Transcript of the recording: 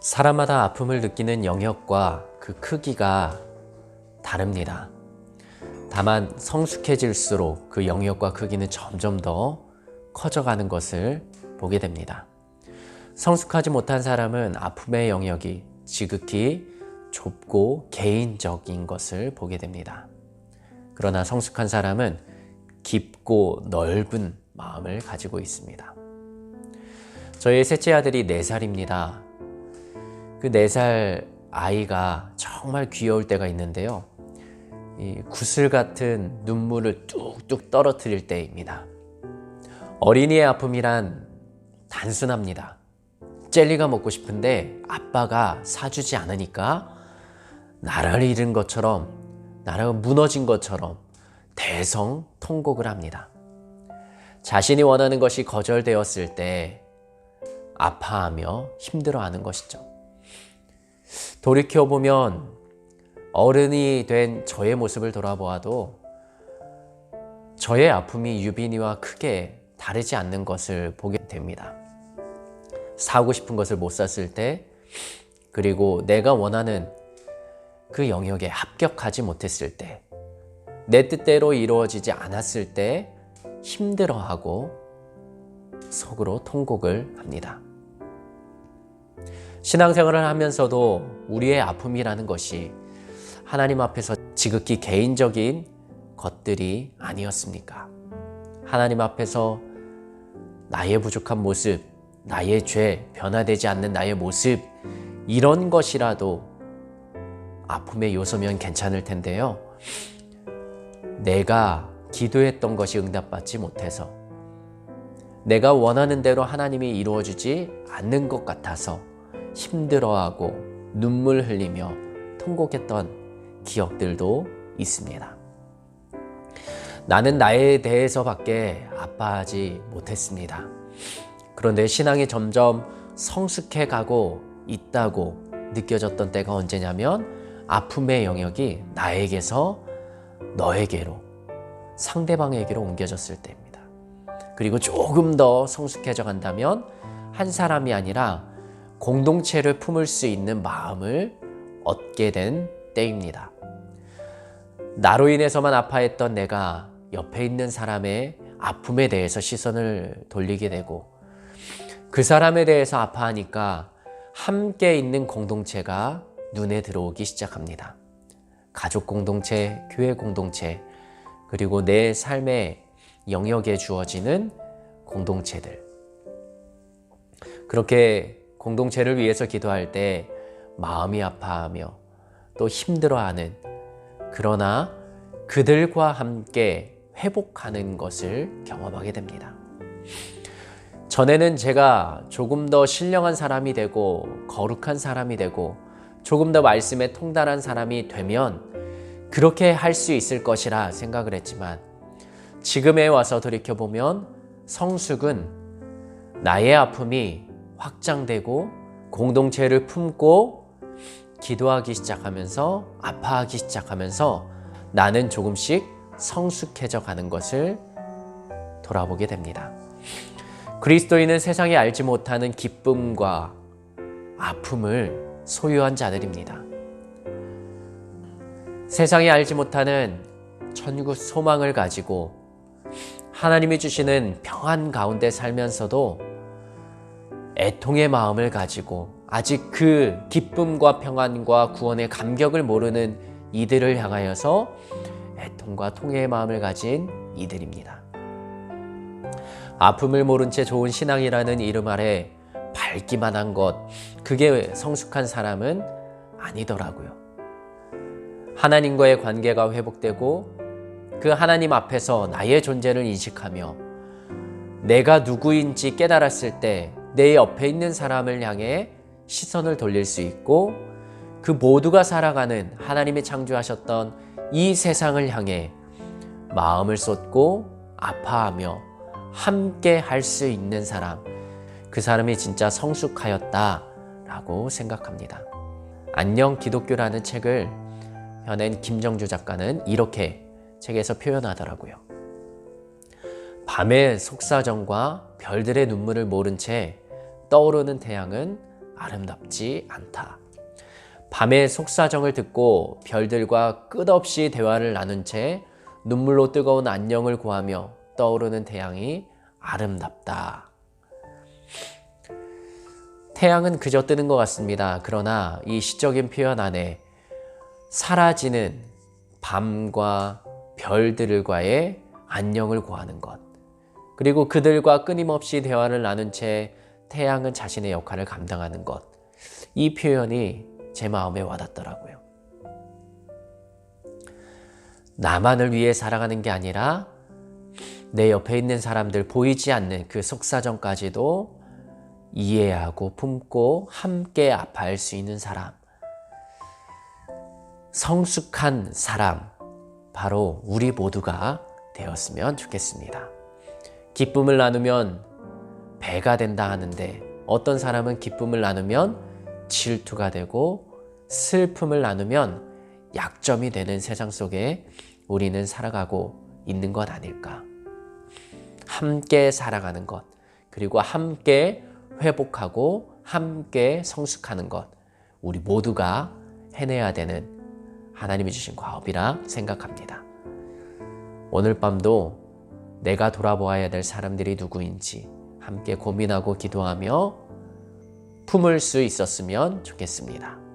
사람마다 아픔을 느끼는 영역과 그 크기가 다릅니다. 다만 성숙해질수록 그 영역과 크기는 점점 더 커져가는 것을 보게 됩니다. 성숙하지 못한 사람은 아픔의 영역이 지극히 좁고 개인적인 것을 보게 됩니다. 그러나 성숙한 사람은 깊고 넓은 마음을 가지고 있습니다. 저희 셋째 아들이 4살입니다. 그 4살 아이가 정말 귀여울 때가 있는데요. 이 구슬 같은 눈물을 뚝뚝 떨어뜨릴 때입니다. 어린이의 아픔이란 단순합니다. 젤리가 먹고 싶은데 아빠가 사주지 않으니까 나라를 잃은 것처럼, 나라가 무너진 것처럼 대성통곡을 합니다. 자신이 원하는 것이 거절되었을 때 아파하며 힘들어하는 것이죠. 돌이켜보면 어른이 된 저의 모습을 돌아보아도 저의 아픔이 유빈이와 크게 다르지 않는 것을 보게 됩니다. 사고 싶은 것을 못 샀을 때, 그리고 내가 원하는 그 영역에 합격하지 못했을 때, 내 뜻대로 이루어지지 않았을 때 힘들어하고 속으로 통곡을 합니다. 신앙생활을 하면서도 우리의 아픔이라는 것이 하나님 앞에서 지극히 개인적인 것들이 아니었습니까? 하나님 앞에서 나의 부족한 모습, 나의 죄, 변화되지 않는 나의 모습, 이런 것이라도 아픔의 요소면 괜찮을 텐데요. 내가 기도했던 것이 응답받지 못해서, 내가 원하는 대로 하나님이 이루어주지 않는 것 같아서 힘들어하고 눈물 흘리며 통곡했던 기억들도 있습니다. 나는 나에 대해서밖에 아파하지 못했습니다. 그런데 신앙이 점점 성숙해 가고 있다고 느껴졌던 때가 언제냐면 아픔의 영역이 나에게서 너에게로, 상대방에게로 옮겨졌을 때입니다. 그리고 조금 더 성숙해져 간다면 한 사람이 아니라 공동체를 품을 수 있는 마음을 얻게 된 때입니다. 나로 인해서만 아파했던 내가 옆에 있는 사람의 아픔에 대해서 시선을 돌리게 되고, 그 사람에 대해서 아파하니까 함께 있는 공동체가 눈에 들어오기 시작합니다. 가족 공동체, 교회 공동체, 그리고 내 삶의 영역에 주어지는 공동체들. 그렇게 공동체를 위해서 기도할 때 마음이 아파하며 또 힘들어하는, 그러나 그들과 함께 회복하는 것을 경험하게 됩니다. 전에는 제가 조금 더 신령한 사람이 되고 거룩한 사람이 되고 조금 더 말씀에 통달한 사람이 되면 그렇게 할 수 있을 것이라 생각을 했지만, 지금에 와서 돌이켜보면 성숙은 나의 아픔이 확장되고 공동체를 품고 기도하기 시작하면서, 아파하기 시작하면서 나는 조금씩 성숙해져 가는 것을 돌아보게 됩니다. 그리스도인은 세상이 알지 못하는 기쁨과 아픔을 소유한 자들입니다. 세상이 알지 못하는 천국 소망을 가지고 하나님이 주시는 평안 가운데 살면서도 애통의 마음을 가지고 아직 그 기쁨과 평안과 구원의 감격을 모르는 이들을 향하여서 애통과 통회의 마음을 가진 이들입니다. 아픔을 모른 채 좋은 신앙이라는 이름 아래 밝기만 한 것, 그게 성숙한 사람은 아니더라고요. 하나님과의 관계가 회복되고 그 하나님 앞에서 나의 존재를 인식하며 내가 누구인지 깨달았을 때 내 옆에 있는 사람을 향해 시선을 돌릴 수 있고, 그 모두가 살아가는 하나님이 창조하셨던 이 세상을 향해 마음을 쏟고 아파하며 함께 할 수 있는 사람, 그 사람이 진짜 성숙하였다라고 생각합니다. 안녕 기독교라는 책을 펴낸 김정주 작가는 이렇게 책에서 표현하더라고요. 밤의 속사정과 별들의 눈물을 모른 채 떠오르는 태양은 아름답지 않다. 밤의 속사정을 듣고 별들과 끝없이 대화를 나눈 채 눈물로 뜨거운 안녕을 구하며 떠오르는 태양이 아름답다. 태양은 그저 뜨는 것 같습니다. 그러나 이 시적인 표현 안에 사라지는 밤과 별들과의 안녕을 구하는 것, 그리고 그들과 끊임없이 대화를 나눈 채 태양은 자신의 역할을 감당하는 것, 이 표현이 제 마음에 와닿더라고요. 나만을 위해 살아가는 게 아니라 내 옆에 있는 사람들, 보이지 않는 그 속사정까지도 이해하고 품고 함께 아파할 수 있는 사람, 성숙한 사람, 바로 우리 모두가 되었으면 좋겠습니다. 기쁨을 나누면 배가 된다 하는데 어떤 사람은 기쁨을 나누면 질투가 되고 슬픔을 나누면 약점이 되는 세상 속에 우리는 살아가고 있는 것 아닐까. 함께 살아가는 것, 그리고 함께 회복하고 함께 성숙하는 것, 우리 모두가 해내야 되는 하나님이 주신 과업이라 생각합니다. 오늘 밤도 내가 돌아보아야 될 사람들이 누구인지 함께 고민하고 기도하며 품을 수 있었으면 좋겠습니다.